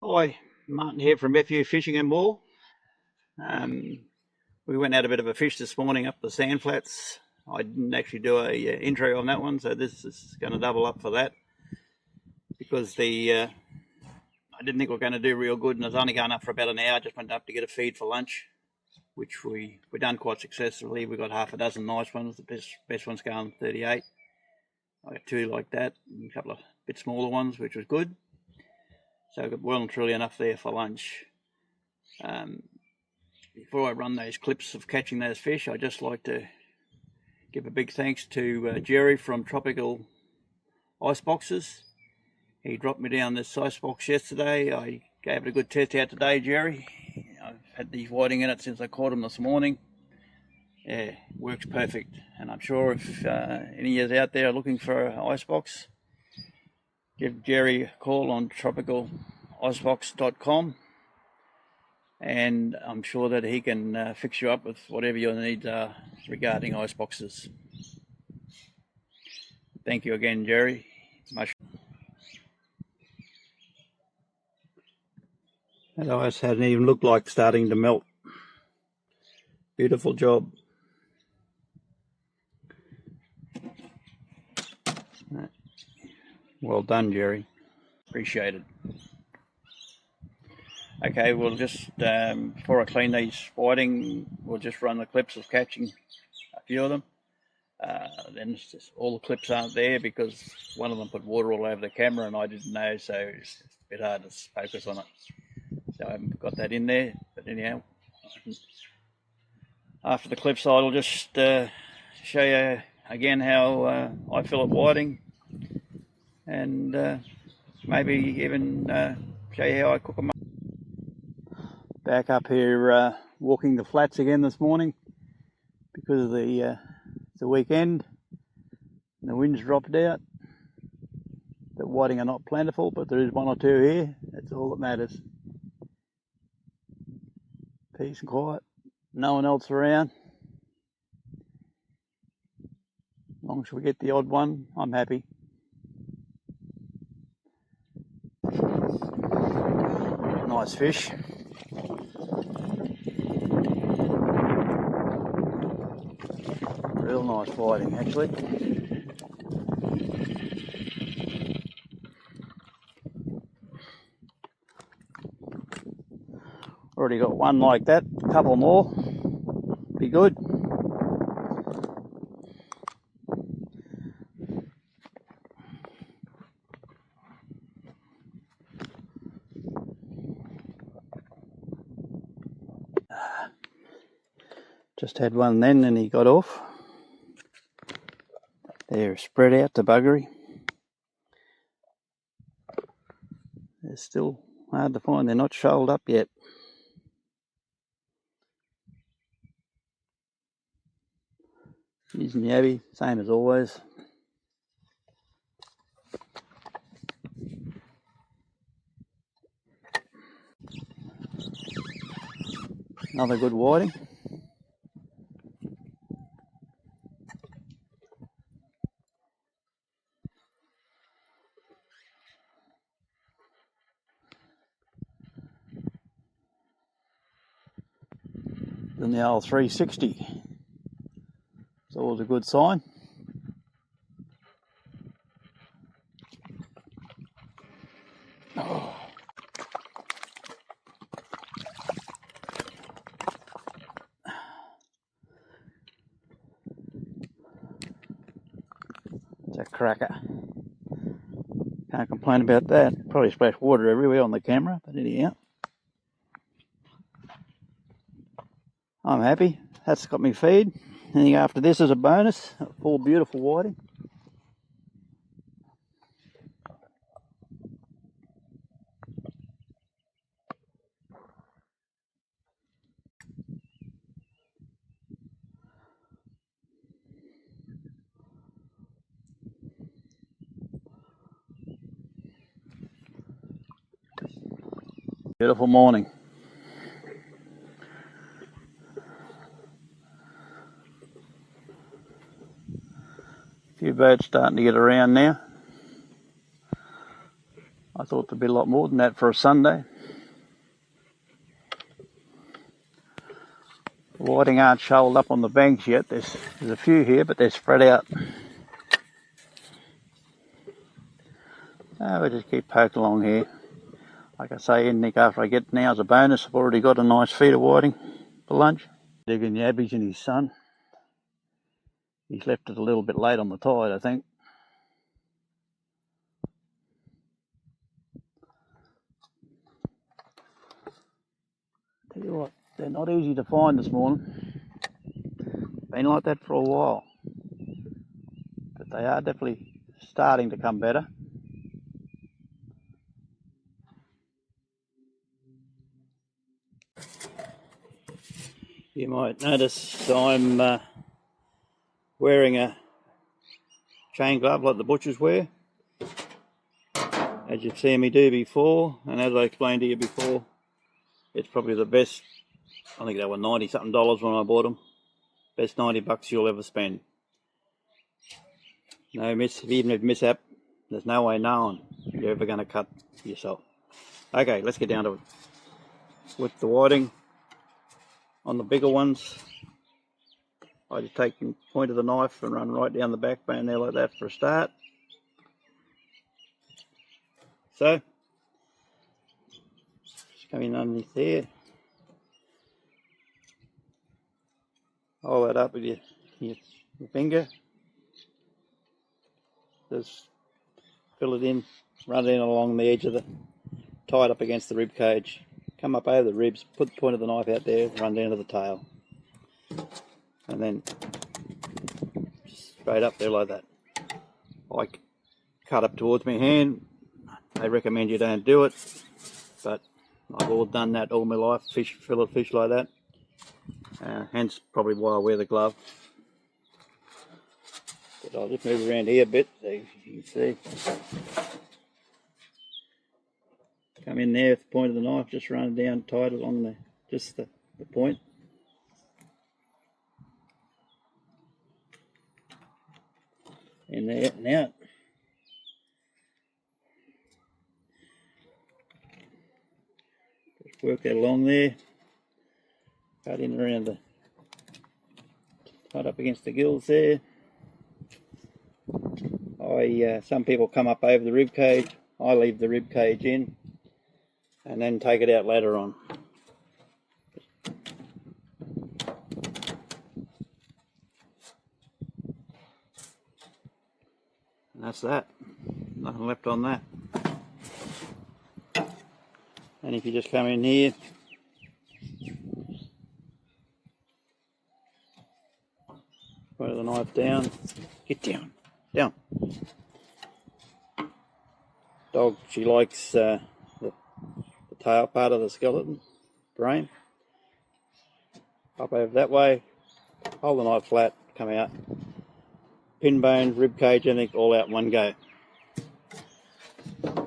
Hi, Martin here from FU Fishing and More. We went out a bit of a fish this morning up the sand flats. I didn't actually do a intro on that one, so this is going to double up for that because I didn't think we were going to do real good, and I was only going up for about an hour. Just went up to get a feed for lunch, which we done quite successfully. We got half a dozen nice ones. The best one's going 38. I got two like that, and a couple of bit smaller ones, which was good. So I got well and truly enough there for lunch. Before I run those clips of catching those fish, I'd just like to give a big thanks to Jerry from Tropical Ice Boxes. He dropped me down this ice box yesterday. I gave it a good test out today, Jerry. I've had these whiting in it since I caught them this morning. Yeah, works perfect. And I'm sure if any of you out there are looking for an ice box, give Jerry a call on tropicalicebox.com, and I'm sure that he can fix you up with whatever your needs are regarding ice boxes. Thank you again, Jerry. Much. That ice hadn't even looked like starting to melt. Beautiful job. Well done, Jerry. Appreciate it. Okay, we'll just, before I clean these whiting, we'll just run the clips of catching a few of them. Then it's just, all the clips aren't there because one of them put water all over the camera and I didn't know, so it's a bit hard to focus on it. So I haven't got that in there, but anyhow, after the clips I'll just show you again how I fill up whiting, and maybe even show you how I cook them up. Back up here walking the flats again this morning because of the weekend and the wind's dropped out. The whiting are not plentiful, but there is one or two here. That's all that matters. Peace and quiet, no one else around. As long as we get the odd one, I'm happy. Nice fish. Real nice whiting, actually. Already got one like that, a couple more, be good. Just had one then and he got off. They're spread out to buggery. They're still hard to find, they're not shoaled up yet. Using the Abby, same as always. Another good whiting. Then the old 360. It's always a good sign. Oh. It's a cracker. Can't complain about that. Probably splashed water everywhere on the camera, but anyhow. I'm happy. That's got me feed. Anything after this is a bonus. All beautiful whiting. Beautiful morning. A few boats starting to get around now. I thought there'd be a lot more than that for a Sunday. The whiting aren't shoaled up on the banks yet. There's a few here, but they're spread out. We'll just keep poking along here. Like I say, Nick, after I get now as a bonus, I've already got a nice feed of whiting for lunch. Digging yabbies and his son. He's left it a little bit late on the tide, I think. Tell you what, they're not easy to find this morning. Been like that for a while. But they are definitely starting to come better. You might notice I'm wearing a chain glove like the butchers wear, as you've seen me do before, and as I explained to you before, it's probably the best. I think they were $90 something when I bought them. Best $90 you'll ever spend. No miss, even if mishap, there's no way knowing you're ever going to cut yourself. Okay, let's get down to it. With the whiting on the bigger ones, I just take the point of the knife and run right down the backbone there like that for a start. So, just come in underneath there. Hold that up with your finger. Just fill it in, run it in along the edge of the, tied up against the rib cage. Come up over the ribs, put the point of the knife out there, run down to the tail. And then straight up there like that. I cut up towards my hand. They recommend you don't do it, but I've all done that all my life, fillet fish like that. Hence probably why I wear the glove. But I'll just move around here a bit so you can see. Come in there with the point of the knife, just run it down tight along the point. In there and out. Just work that along there. Cut in around the, tied up against the gills there. Some people come up over the rib cage. I leave the rib cage in and then take it out later on. And that's that. Nothing left on that. And if you just come in here, put the knife down, get down. Dog, she likes the tail part of the skeleton, brain. Up over that way, hold the knife flat, come out. Pin bones, rib cage, anything, all out in one go.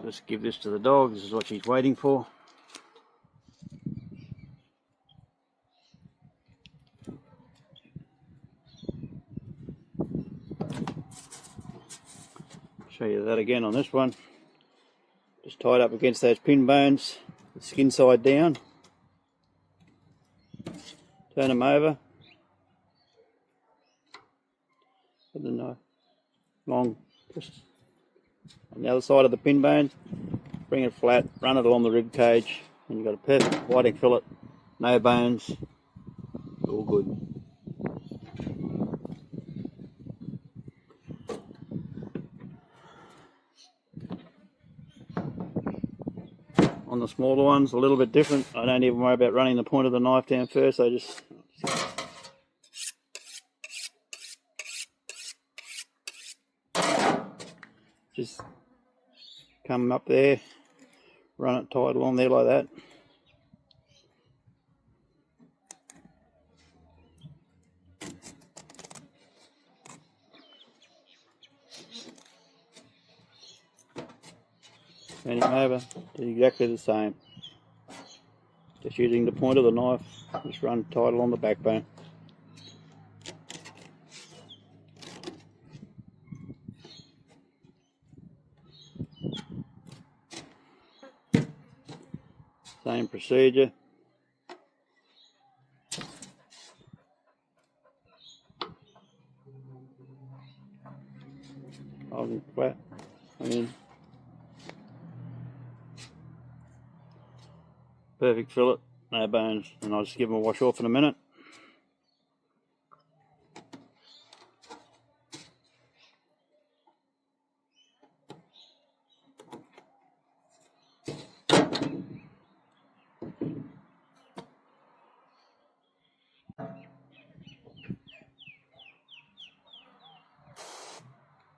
Just give this to the dog, this is what she's waiting for. Show you that again on this one. Just tied up against those pin bones, the skin side down. Turn them over. Put the knife long, just on the other side of the pin bone. Bring it flat, run it along the rib cage, and you've got a perfect whiting fillet, no bones, all good. On the smaller ones, a little bit different. I don't even worry about running the point of the knife down first. I just come up there, run it tight along there like that. Turn him over, do exactly the same. Just using the point of the knife, just run tight along the backbone. Same procedure. on flat. I mean, perfect fillet, no bones, and I'll just give them a wash off in a minute.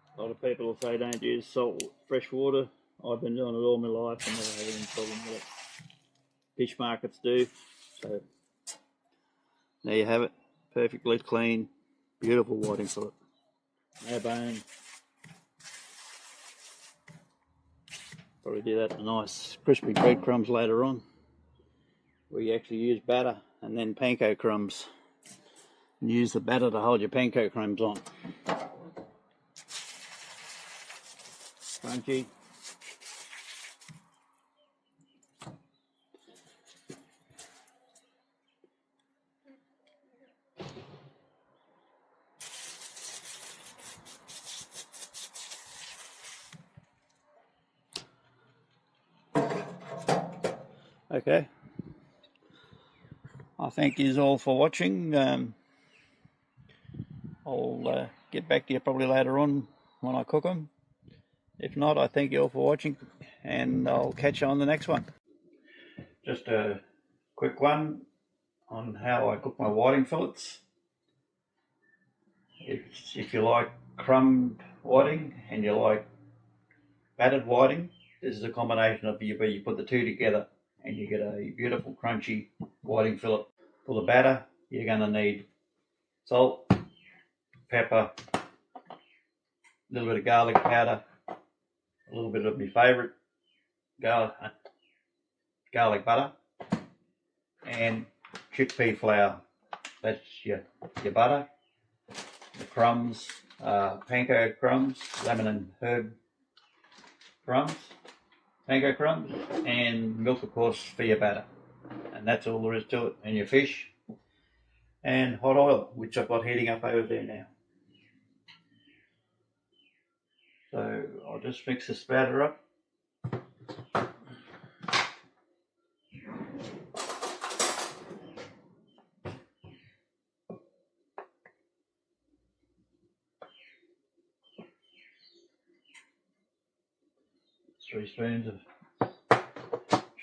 A lot of people will say don't use salt, fresh water. I've been doing it all my life and never had any problem with it. Fish markets do. So there you have it. Perfectly clean, beautiful whiting fillet. No bone. Probably do that with nice crispy breadcrumbs later on. We actually use batter and then panko crumbs. And use the batter to hold your panko crumbs on. Crunchy. Okay. I thank you all for watching. I'll get back to you probably later on when I cook them. If not, I thank you all for watching, and I'll catch you on the next one. Just a quick one on how I cook my whiting fillets. If you like crumbed whiting and you like battered whiting, this is a combination of where you put the two together and you get a beautiful crunchy whiting fillet. For the batter, you're going to need salt, pepper, a little bit of garlic powder, a little bit of my favourite garlic butter, and chickpea flour. That's your butter, the crumbs, panko crumbs, lemon and herb crumbs, panko crumbs, and milk, of course, for your batter. And that's all there is to it. And your fish, and hot oil, which I've got heating up over there now. So I'll just mix this batter up. Three spoons of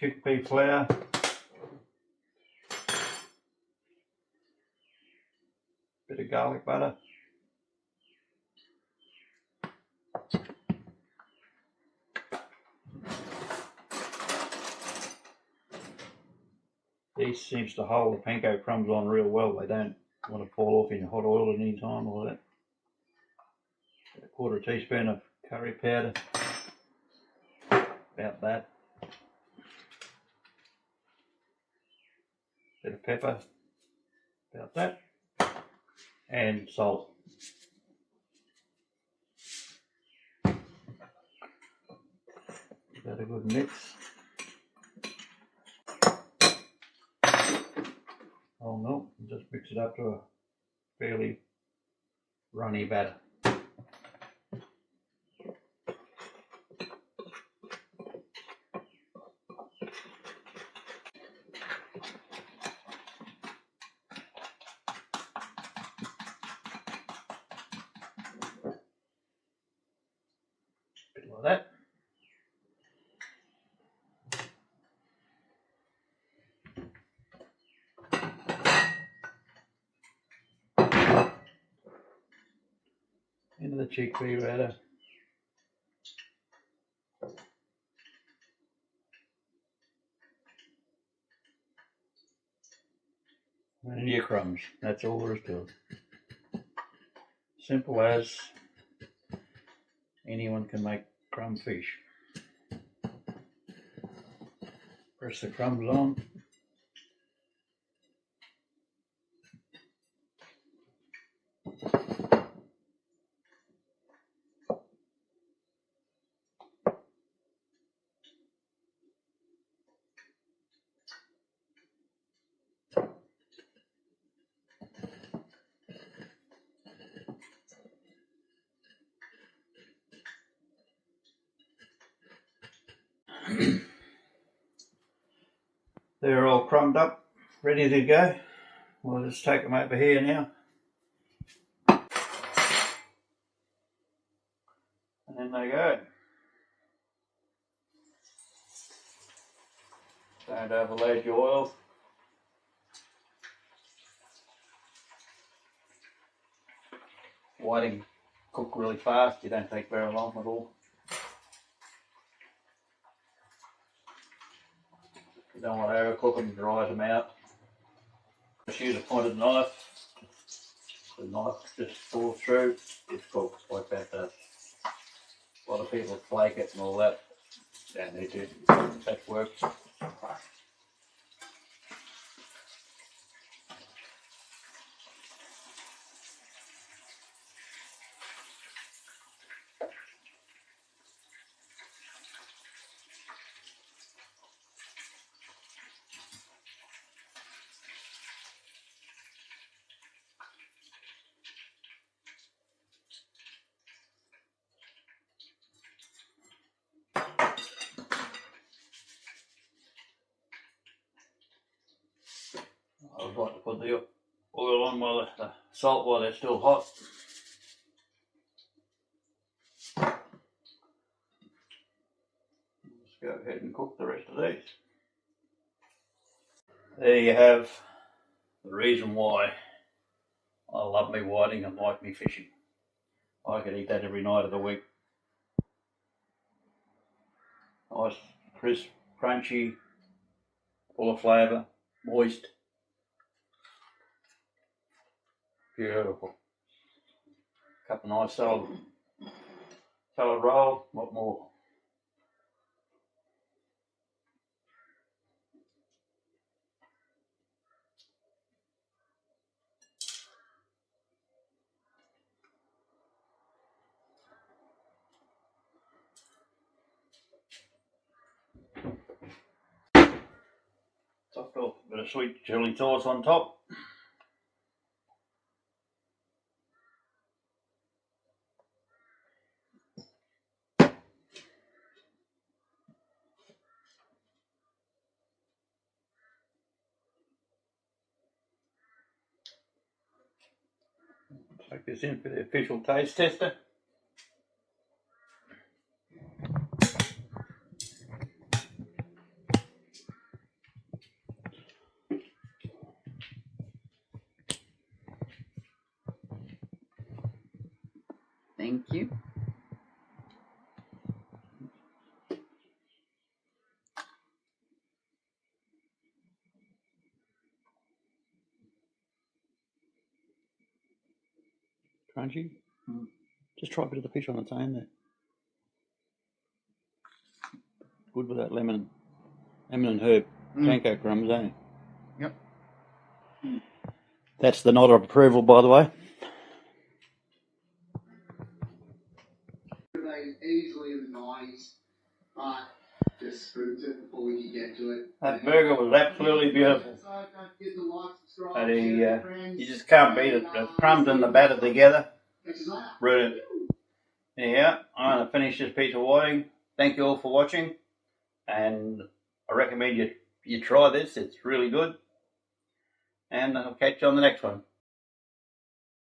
chickpea flour, bit of garlic butter, These seems to hold the panko crumbs on real well. They don't want to fall off in hot oil at any time or that. A quarter teaspoon of curry powder, about that. Bit of pepper, about that. And salt. Give that a good mix. Whole milk, and just mix it up to a fairly runny batter. Bit like that. Into the chickpea batter. And your crumbs. That's all there is to it. Simple as anyone can make crumb fish. Press the crumbs on. They're all crumbed up, ready to go. We'll just take them over here now. And then they go. Don't overload your oil. Whiting cook really fast, you don't take very long at all. You don't want to overcook them, dry them out. Just use a pointed knife. The knife just falls through, it's cooked like that does. A lot of people flake it and all that. Don't need to. That works. I would like to put the oil on while the salt while they're still hot. Let's go ahead and cook the rest of these. There you have the reason why I love me whiting and like me fishing. I could eat that every night of the week. Nice, crisp, crunchy, full of flavour, moist. Beautiful. Cup of nice salad roll, what more? Topped off a bit of sweet chilli sauce on top. Take this in for the official taste tester. Thank you. Crunchy. Just try a bit of the fish on its own there. Good with that lemon and herb panko crumbs, eh? Yep. That's the nod of approval, by the way. Easily in the 90s, but just spooked it before we could get to it. That burger was absolutely beautiful. And you just can't beat it. The crumbs and the batter together. Brilliant. Anyhow, I'm going to finish this piece of whiting. Thank you all for watching. And I recommend you try this. It's really good. And I'll catch you on the next one.